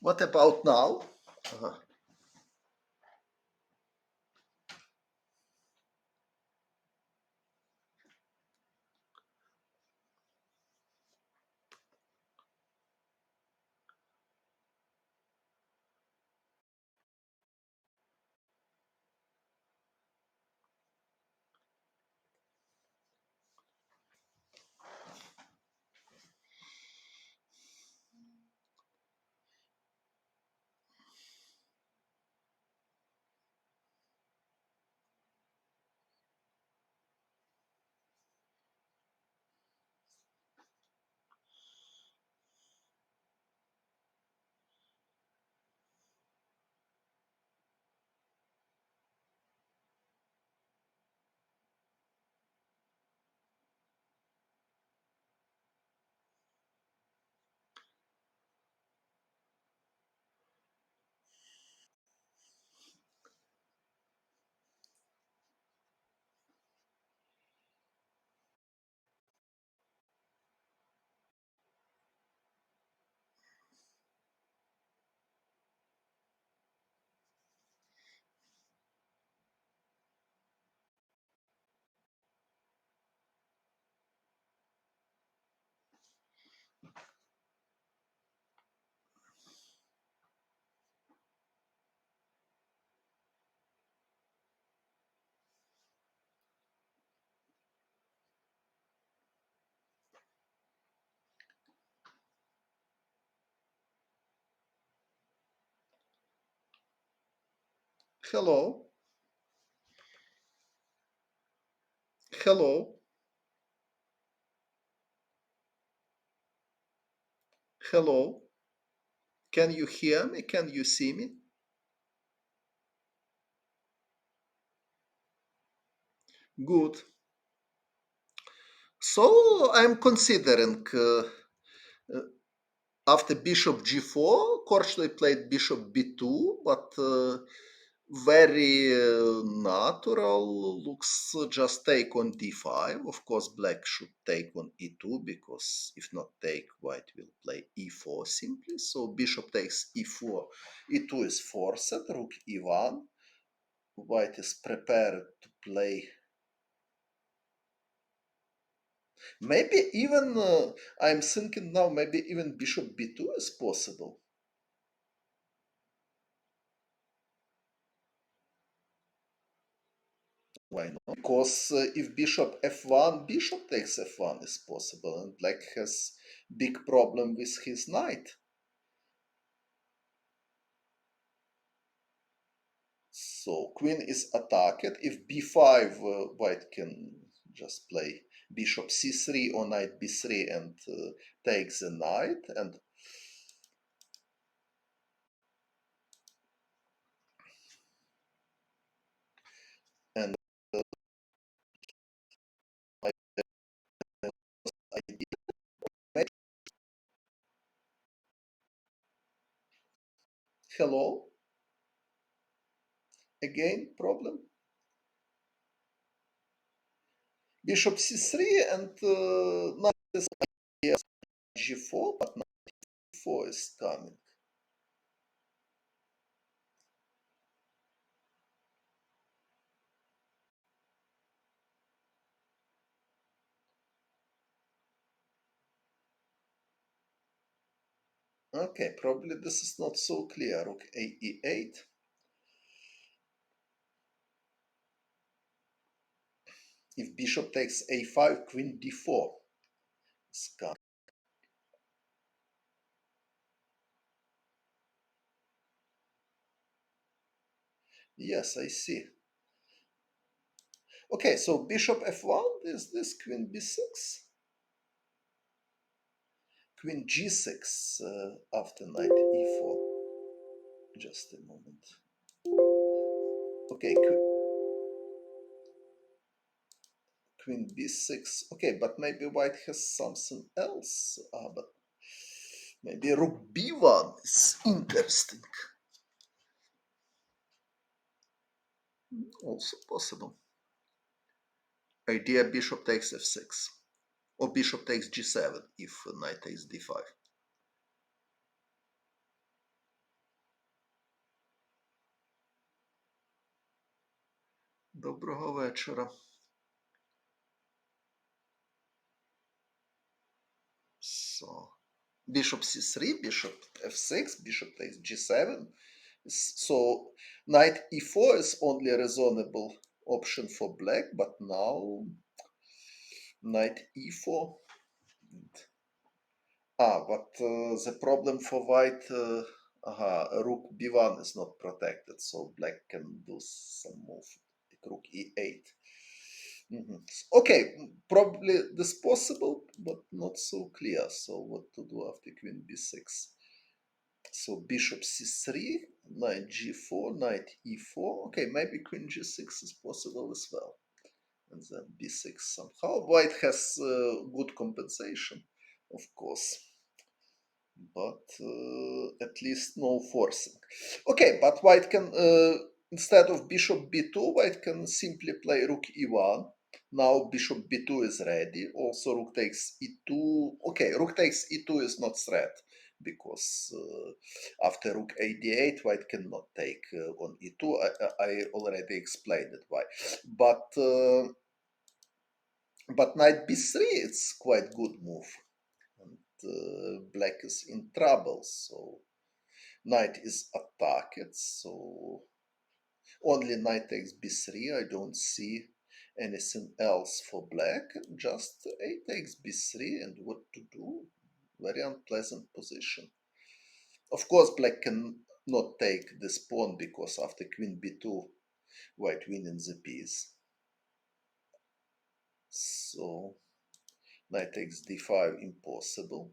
What about now? Uh-huh. Hello. Hello. Hello. Can you hear me? Can you see me? Good. So I'm considering uh, after bishop g4, Korchnoi played bishop b2, but very natural looks just take on d5. Of course, black should take on e2 because if not take, white will play e4 simply. So bishop takes e4, e2 is forced, rook e1. White is prepared to play. Maybe even I'm thinking now. Maybe even bishop b2 is possible. Why not? Because if bishop f1, bishop takes f1 is possible, and black has big problem with his knight. So queen is attacked. If b5, white can just play bishop c3 or knight b3 and take the knight. And my idea. Hello, again problem. Bishop c3 and knight is g4, but knight e4 is coming. Okay, probably this is not so clear. Rook a e8. If bishop takes a5, queen d4 is coming. Yes, I see. Okay, so bishop f1 is this queen b6. Queen g6 after knight e4. Just a moment. Okay, queen b6. Okay, but maybe white has something else. But maybe rook b1 is interesting. Also possible. Idea bishop takes f6. Or bishop takes g7 if knight takes d5. Доброго вечора. So, bishop c3, bishop f6, bishop takes g7. So, knight e4 is only a reasonable option for black, but now knight e4. But the problem for white, rook b1 is not protected, so black can do some move, like rook e8. Okay, probably this possible, but not so clear. So what to do after queen b6? So bishop c3, knight g4, knight e4. Okay, maybe queen g6 is possible as well. And then b6 somehow. White has good compensation, of course, but at least no forcing. Okay, but white can, instead of bishop b2, white can simply play rook e1. Now bishop b2 is ready. Also rook takes e2. Okay, rook takes e2 is not threat, because after rook a d8, white cannot take on e2. I already explained it why. But knight b3, it's quite good move. Black is in trouble, so knight is attacked, so only knight takes b3. I don't see anything else for black. Just a takes b3, and what to do? Very unpleasant position. Of course, black can not take this pawn, because after queen b2, white winning the piece. So knight takes d5, impossible.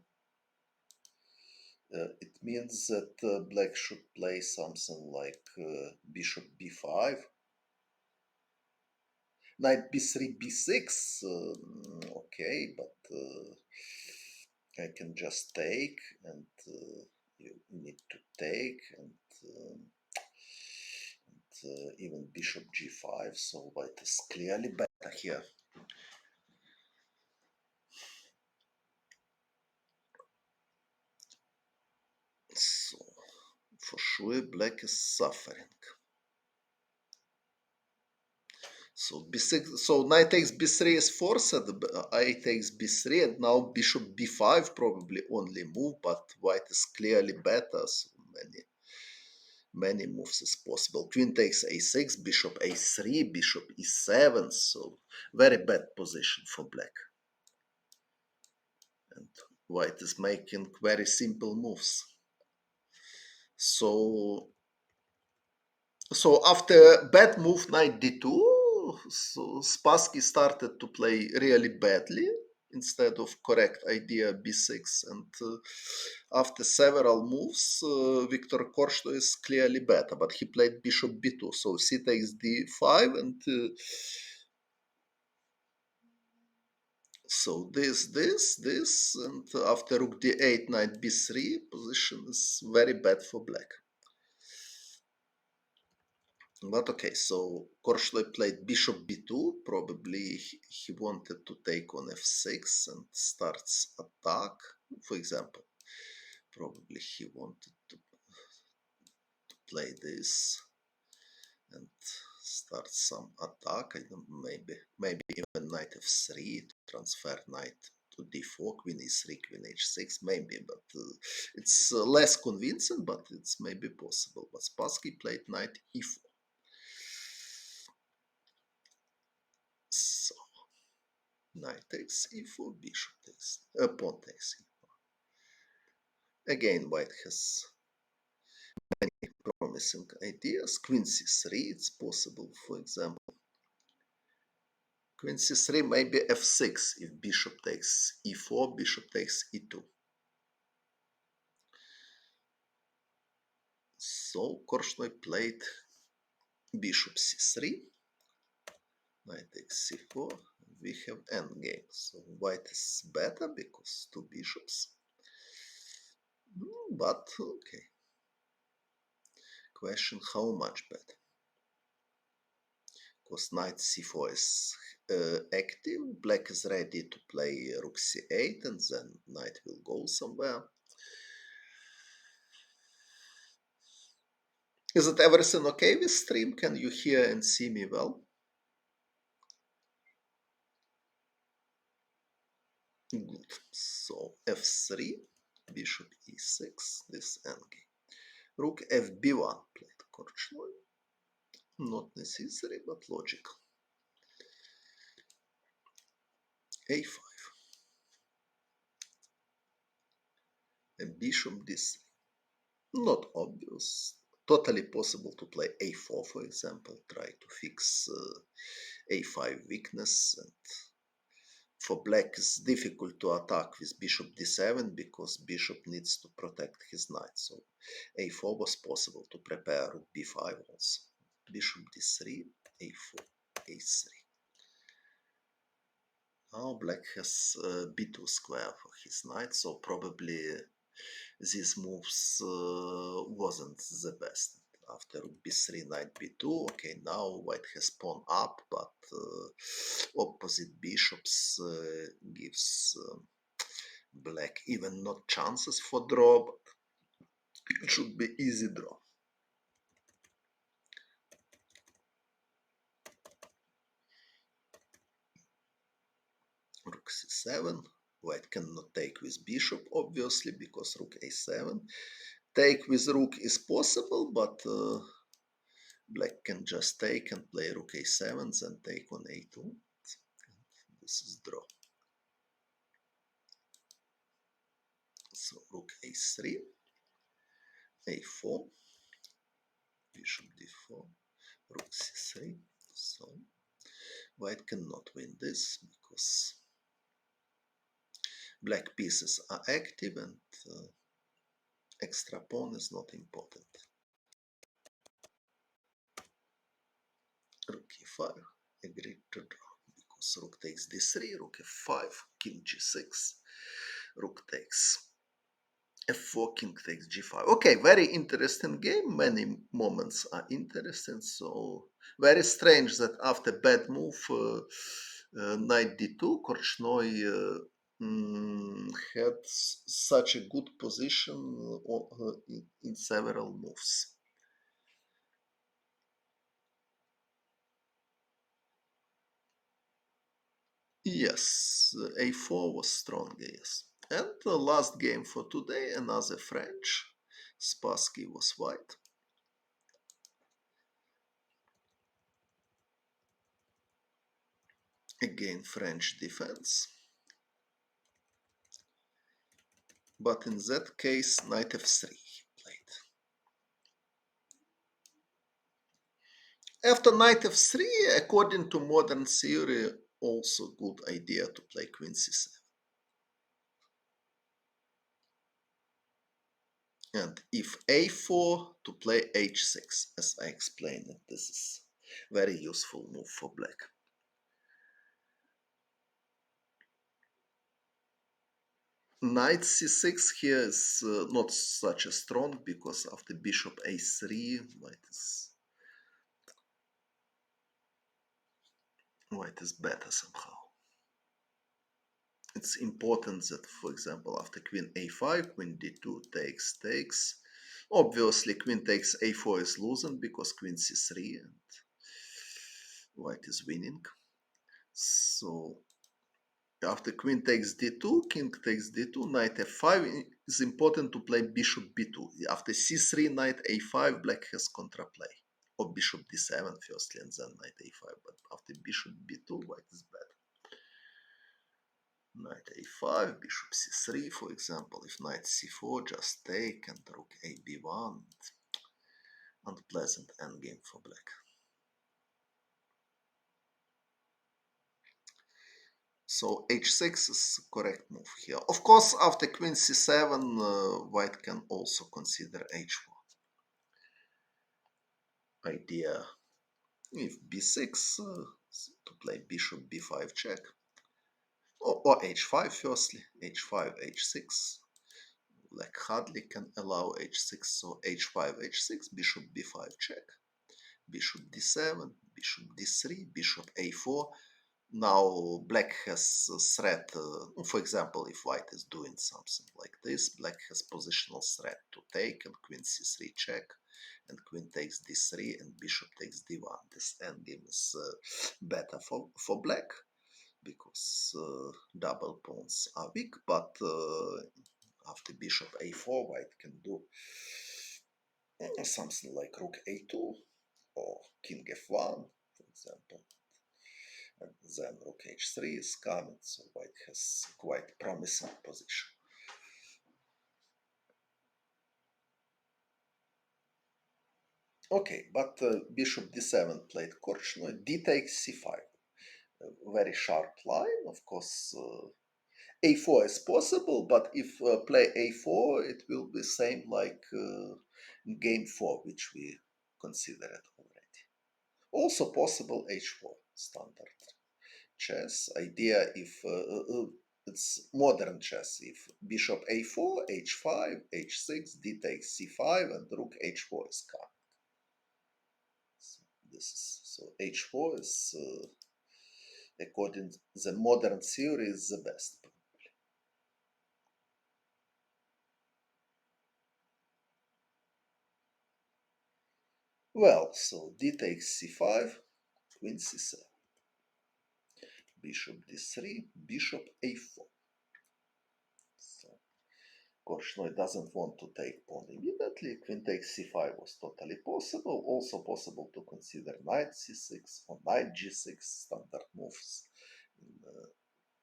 It means that black should play something like bishop b5, knight b3, b6. Okay, but I can just take, and you need to take, and even bishop g5. So white is clearly better here. So for sure black is suffering. So b6, so knight takes b3 is forced, I takes b3, and now bishop b5 probably only move, but white is clearly better, so many moves is possible. Queen takes a6, bishop a3, bishop e7, so very bad position for black. And white is making very simple moves. So after bad move knight d2, so Spassky started to play really badly instead of correct idea b6, and after several moves, Viktor Korchnoi is clearly better, but he played bishop b2, so c takes d5, and so this, and after rook d8, knight b3, position is very bad for black. But okay, so Korchnoi played bishop b2. Probably he wanted to take on f6 and starts attack. For example, probably he wanted to play this and start some attack. I don't, maybe even knight f3 to transfer knight to d4, queen e3, queen h6, maybe, but it's less convincing, but it's maybe possible. But Spassky played knight e4. So knight takes e4, bishop takes, pawn takes e4. Again, white has many promising ideas. Queen c3, it's possible, for example. Queen c3, maybe f6 if bishop takes e4, bishop takes e2. So Korchnoi played bishop c3, knight takes c4, we have endgame. So white is better because two bishops, but okay. Question how much better? Because knight c4 is active, black is ready to play rook c8, and then knight will go somewhere. Is it everything okay with stream? Can you hear and see me well? Good. So f3, bishop e6, this endgame. Rook fb1 played Korchnoi. Not necessary, but logical. a5. And bishop d3. Not obvious. Totally possible to play a4, for example. Try to fix a5 weakness. And for black, it's difficult to attack with bishop d7 because bishop needs to protect his knight. So a4 was possible to prepare rook b5 also. Bishop d3, a4, a3. Now black has b2 square for his knight, so probably these moves wasn't the best. After b3, knight b2, okay, now white has pawn up, but opposite bishops gives black even not chances for draw, but it should be easy draw. Rook c7, white cannot take with bishop, obviously, because rook a7. Take with rook is possible, but black can just take and play rook a7, then take on a2. This is draw. So rook a3, a4, bishop d4, rook c3. So white cannot win this because black pieces are active and extra pawn is not important. Rook e5, agreed to draw because rook takes d3, rook f5, king g6, rook takes f4, king takes g5. Okay, very interesting game. Many moments are interesting. So very strange that after bad move, knight d2, Korchnoi had such a good position in several moves. Yes, a4 was strong, yes. And the last game for today, another French. Spassky was white. Again, French defense. But in that case, knight f3 he played. After knight f3, according to modern theory, also good idea to play queen c7. And if a4, to play h6, as I explained it. This is very useful move for black. Knight c6 here is not such a strong because after bishop a3, white is better somehow. It's important that, for example, after queen a5, queen d2 takes. Obviously, queen takes a4 is losing because queen c3 and white is winning. So after queen takes d2, king takes d2, knight f5, it's important to play bishop b2. After c3, knight a5, black has contraplay. Or bishop d7 firstly and then knight a5. But after bishop b2, white is better. Knight a5, bishop c3, for example. If knight c4, just take and rook a b1. Unpleasant endgame for black. So h6 is correct move here. Of course, after queen c7, white can also consider h4. Idea if b6 to play bishop b5 check. Or h5 firstly. h5, h6. Like hardly can allow h6, so h5, h6, bishop b5 check. Bishop d7, bishop d3, bishop a4. Now black has a threat, for example, if white is doing something like this, black has positional threat to take and queen c3 check, and queen takes d3 and bishop takes d1. This endgame is better for black. because double pawns are weak, but after bishop a4, white can do something like rook a2 or king f1, for example. And then rook h3 is coming, so white has quite promising position. Okay, but bishop d7 played Korchnoi, d takes c5. A very sharp line, of course. A4 is possible, but if play A4, it will be same like game 4, which we considered already. Also possible H4, standard chess. Idea if it's modern chess, if bishop A4, H5, H6, D takes C5, and rook H4 is coming. So this is so H4 is according to the modern theory is the best. Well, so d takes c5, queen c7, bishop d3, bishop a4. So Korchnoi doesn't want to take pawn immediately. Queen takes c5 was totally possible. Also possible to consider knight c6 or knight g6, standard moves in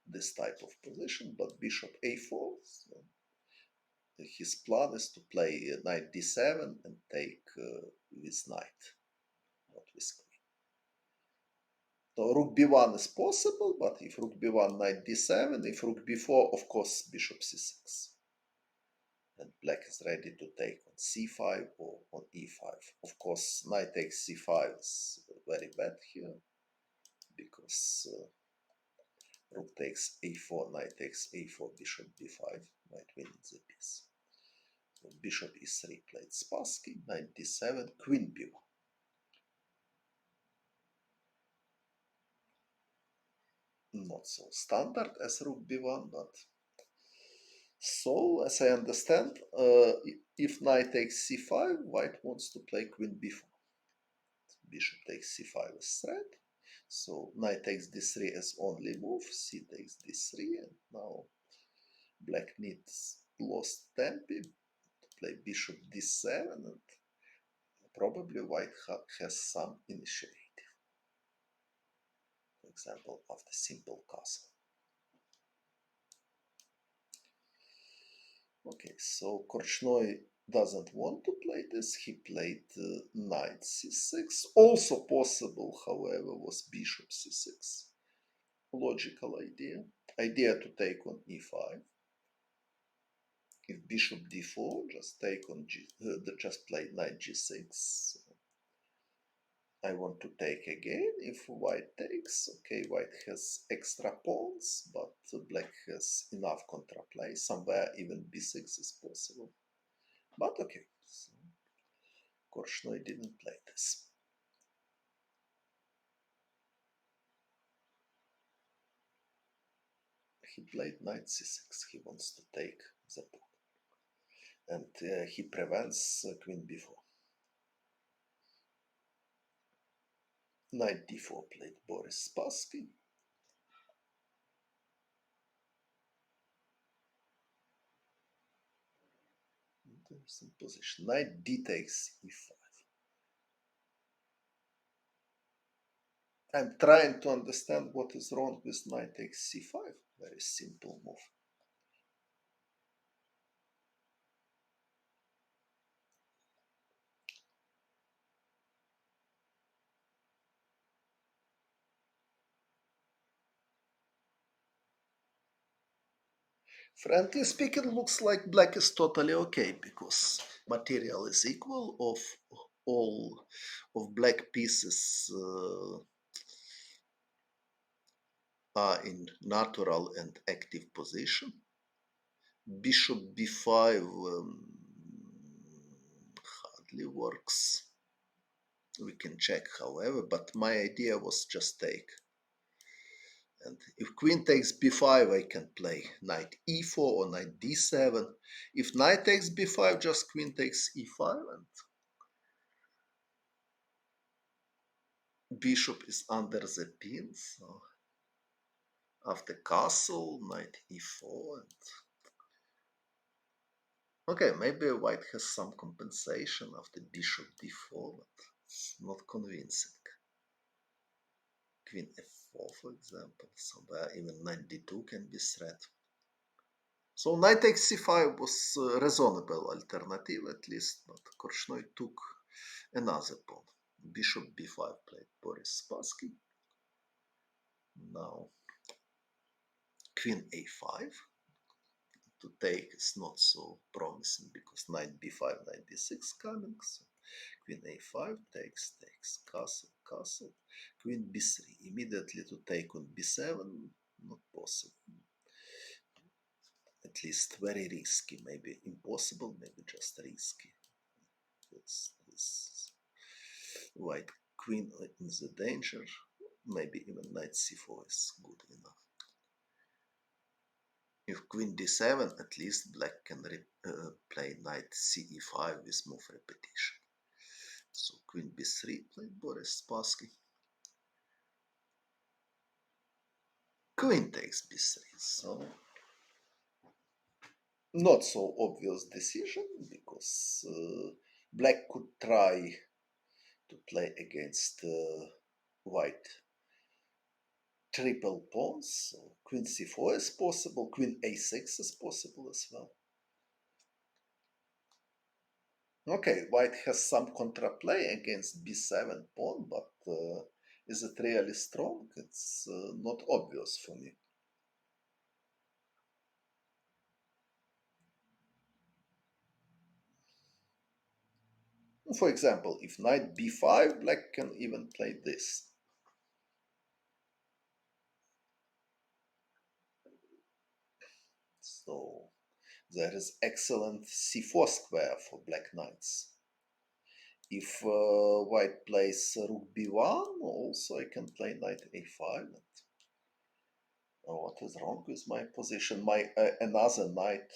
this type of position. But bishop a4, so his plan is to play knight d7 and take with knight, not with queen. So rook b1 is possible, but if rook b1, knight d7, if rook b4, of course, bishop c6. And black is ready to take on c5 or on e5. Of course, knight takes c5 is very bad here, because rook takes a4, knight takes a4, bishop b5, might win the piece. So bishop e3 played Spassky, knight d7, queen b1. Not so standard as rook b1, but so, as I understand, if knight takes c5, white wants to play queen b4. Bishop takes c5 as threat. So knight takes d3 as only move, c takes d3, and now black needs lost tempi to play bishop d7, and probably white has some initiative. For example, after simple castle. Okay, so Korchnoi doesn't want to play this. He played knight c6. Also possible, however, was bishop c6. Logical idea. Idea to take on e5. If bishop d4, just take on just play knight g6. I want to take again. If white takes, okay, white has extra pawns, but black has enough contraplay. Somewhere even b6 is possible. But okay, so Korchnoi didn't play this. He played knight c6. He wants to take the pawn. And he prevents queen b4. Knight d4 played Boris Spassky. Interesting position. Knight d takes e5. I'm trying to understand what is wrong with knight takes c5. Very simple move. Frankly speaking, looks like black is totally okay, because material is equal of all of black pieces are in natural and active position. Bishop b5 hardly works. We can check, however, but my idea was just take. And if queen takes b5, I can play knight e4 or knight d7. If knight takes b5, just queen takes e5, and bishop is under the pin. So After castle, knight e4. Okay, maybe white has some compensation after bishop d4, but it's not convincing. Queen f4, for example, somewhere even knight d2 can be threat. So knight takes c5 was a reasonable alternative at least, but Korchnoi took another pawn. Bishop b5 played Boris Spassky. Now queen a5. To take is not so promising because knight b5, knight d6 coming. So queen a5 takes, castle, castle. Queen b3 immediately to take on b7, not possible. At least very risky, maybe impossible, maybe just risky. This white queen in the danger. Maybe even knight c4 is good enough. If queen d7, at least black can play knight ce5 with move repetition. So queen b3 played Boris Spassky. Queen takes b3. So not so obvious decision because black could try to play against white triple pawns. So queen c4 is possible, queen a6 is possible as well. Okay, white has some contraplay against b7 pawn, but is it really strong? It's not obvious for me. For example, if knight b5, black can even play this. So there is excellent c4 square for black knights. If white plays rook b1, also I can play knight a5. What is wrong with my position? My another knight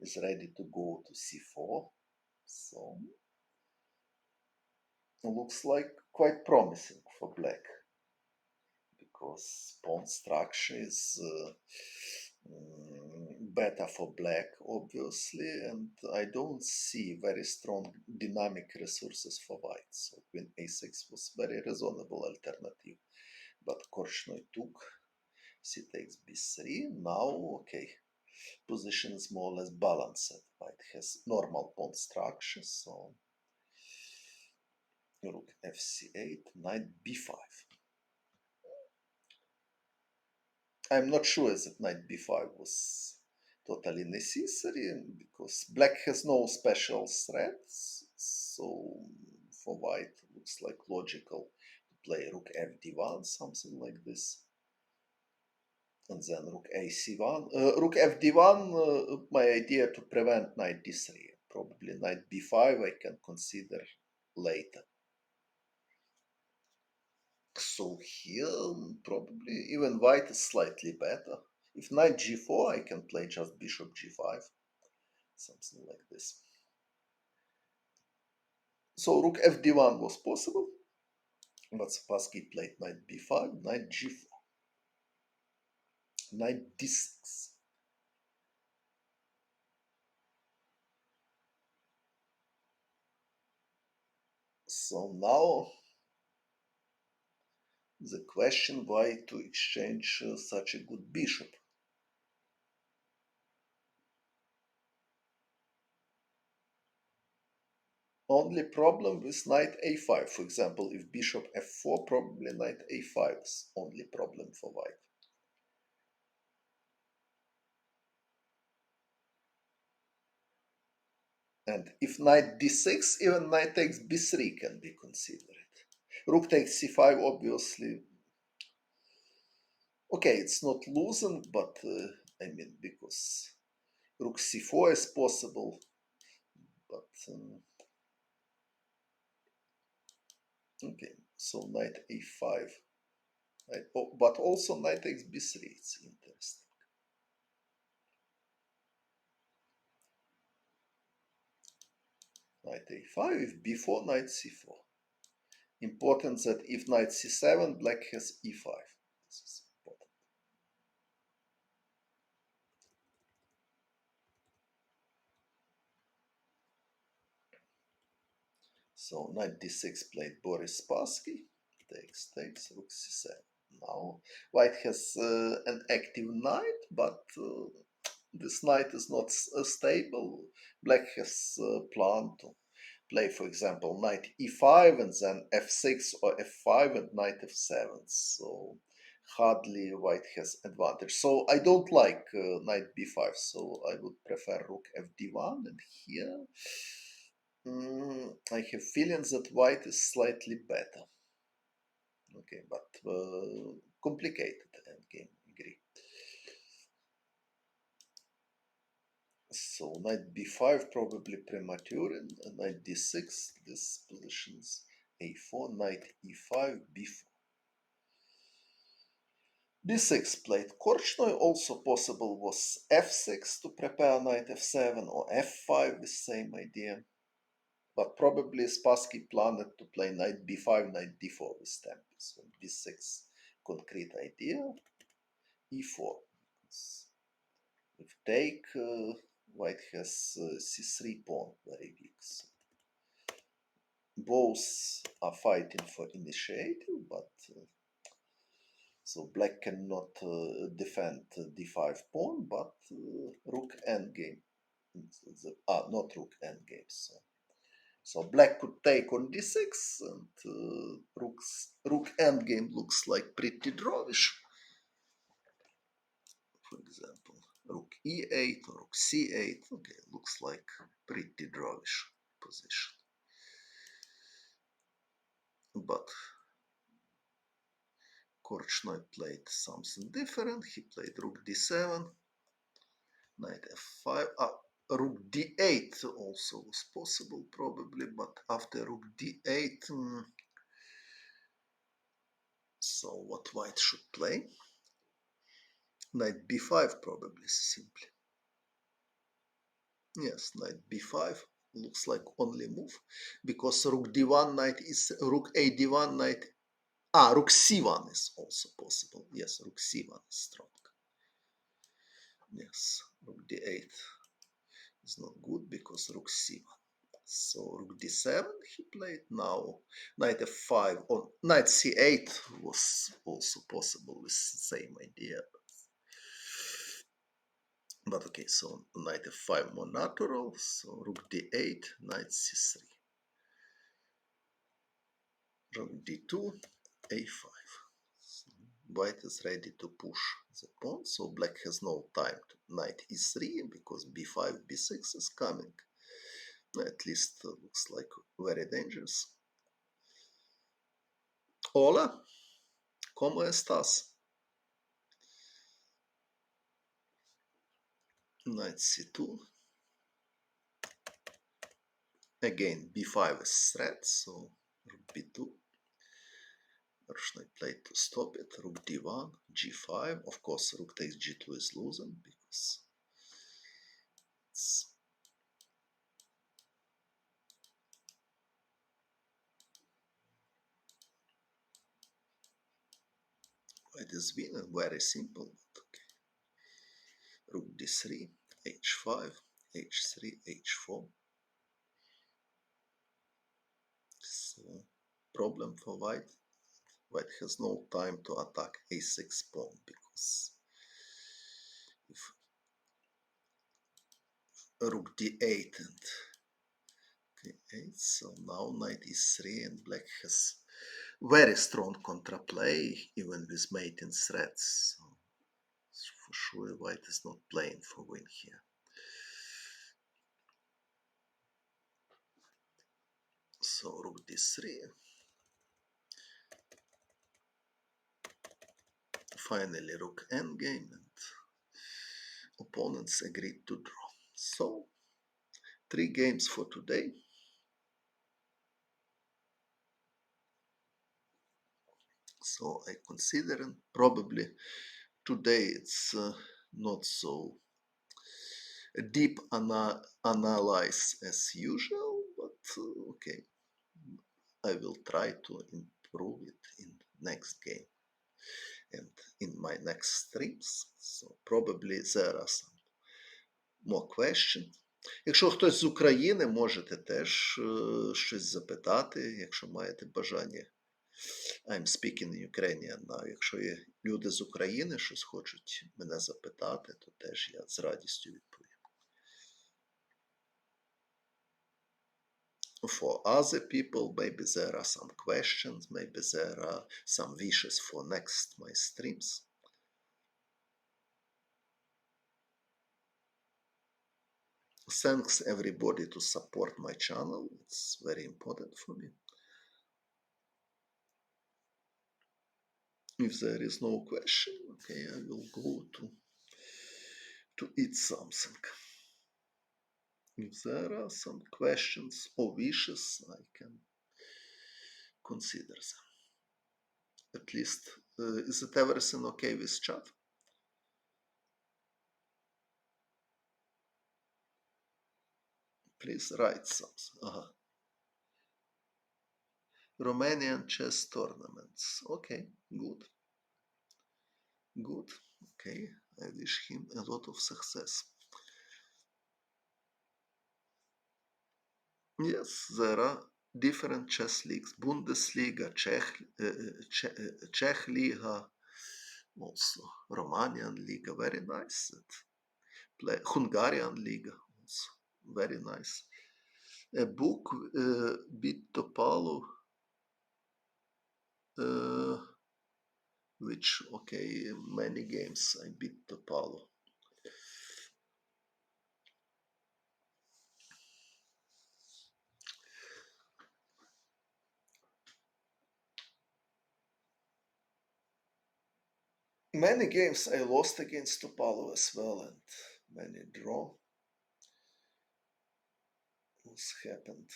is ready to go to c4. So it looks like quite promising for black because pawn structure is better for black, obviously, and I don't see very strong dynamic resources for white. So queen a6 was very reasonable alternative, but Korchnoi took, c takes b3. Now, okay, position is more or less balanced. White has normal pawn structure, so rook fc8, knight b5. I'm not sure that knight b5 was totally necessary because black has no special threats, so for white it looks like logical to play rook fd1, something like this, and then rook ac1. Rook fd1, my idea to prevent knight d3. Probably knight b5 I can consider later. So here probably even white is slightly better. If knight g4, I can play just bishop g5, something like this. So rook fd1 was possible, but Spassky played knight b5, knight g4, knight d6. So now the question why to exchange such a good bishop. Only problem with knight a5. For example, if bishop f4, probably knight a5 is only problem for white. And if knight d6, even knight takes b3 can be considered. Rook takes c5, obviously. Okay, it's not losing, but I mean, because rook c4 is possible, but okay, so knight a5, but also knight takes b3, it's interesting. Knight a5, if b4, knight c4. Important that if knight c7, black has e5. This is important. So knight d6 played Boris Spassky. Takes, rook c7. Now white has an active knight, but this knight is not stable. Black has planned to play, for example, knight e5 and then f6 or f5 and knight f7. So hardly white has advantage. So I don't like knight b5. So I would prefer rook fd1. And here I have feelings that white is slightly better. Okay, but complicated endgame, agree. So knight b5 probably premature, and knight d6, this positions a4, knight e5, b4. b6 played Korchnoi, also possible was f6 to prepare knight f7 or f5 with same idea. But probably Spassky planned to play knight b5, knight d4 with tempi. So b6, concrete idea, e4. If take, white has c3 pawn, very weak. So both are fighting for initiative, but so black cannot defend d5 pawn, but rook endgame. Not rook endgame. So black could take on d6, and rook endgame looks like pretty drawish. For example, rook e8 or rook c8. Okay, looks like pretty drawish position. But Korchnoi played something different. He played rook d7, knight f5. Rook d8 also was possible probably, but after rook d8, so what white should play? Knight b5 probably simply. Yes, knight b5 looks like only move, because rook d1, knight is rook a d1, knight. Rook c1 is also possible. Yes, rook c1 is strong. Yes, rook d8 is not good because rook c1. So rook d7 he played. Now knight f5 or knight c8 was also possible with same idea. But okay, so knight f5 more natural. So rook d8, knight c3. Rook d2, a5. So white is ready to push the pawn. So black has no time to knight e3 because b5, b6 is coming. At least looks like very dangerous. Hola, ¿cómo estás? Knight c2. Again, b5 is threat, so rook b2. Korchnoi played to stop it. Rook d1, g5. Of course, rook takes g2 is losing because it's it is winning, very simple. But okay. Rook d3, h5, h3, h4. So problem for white. White has no time to attack a6 pawn because if rook d8 and k8, so now knight e3 and black has very strong contraplay even with mating threats. So for sure white is not playing for win here. So rook d3. Finally rook endgame and opponents agreed to draw. So 3 games for today. So I consider probably today it's not so deep analyze as usual, but okay, I will try to improve it in next game and in my next streams. So probably there are some more questions Якщо хтось з України, можете теж щось запитати, якщо маєте бажання. I'm speaking Ukrainian now. Якщо є люди з України, щось хочуть мене запитати, то теж я з радістю відповім. For other people, maybe there are some questions, maybe there are some wishes for next my streams. Thanks everybody to support my channel. It's very important for me. If there is no question, okay, I will go to eat something. If there are some questions or wishes, I can consider them. At least, is it everything okay with chat? Please write something. Romanian chess tournaments. Okay, good. Good. Okay, I wish him a lot of success. Yes, there are different chess leagues. Bundesliga, Czech Liga, also Romanian Liga, very nice. Hungarian Liga, also very nice. A book, beat Topalo, which, okay, many games I beat Topalo. Many games I lost against Topalo as well, and many draw. What's happened?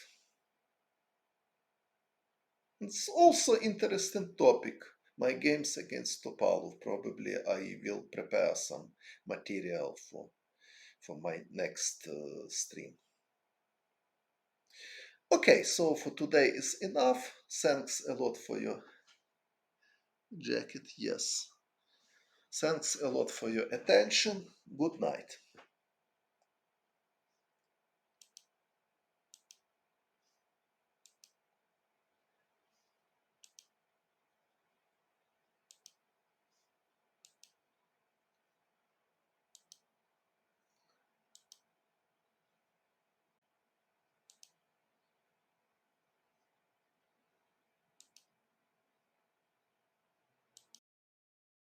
It's also interesting topic. My games against Topalov. Probably I will prepare some material for my next stream. Okay, so for today is enough. Thanks a lot for your jacket. Yes. Thanks a lot for your attention. Good night.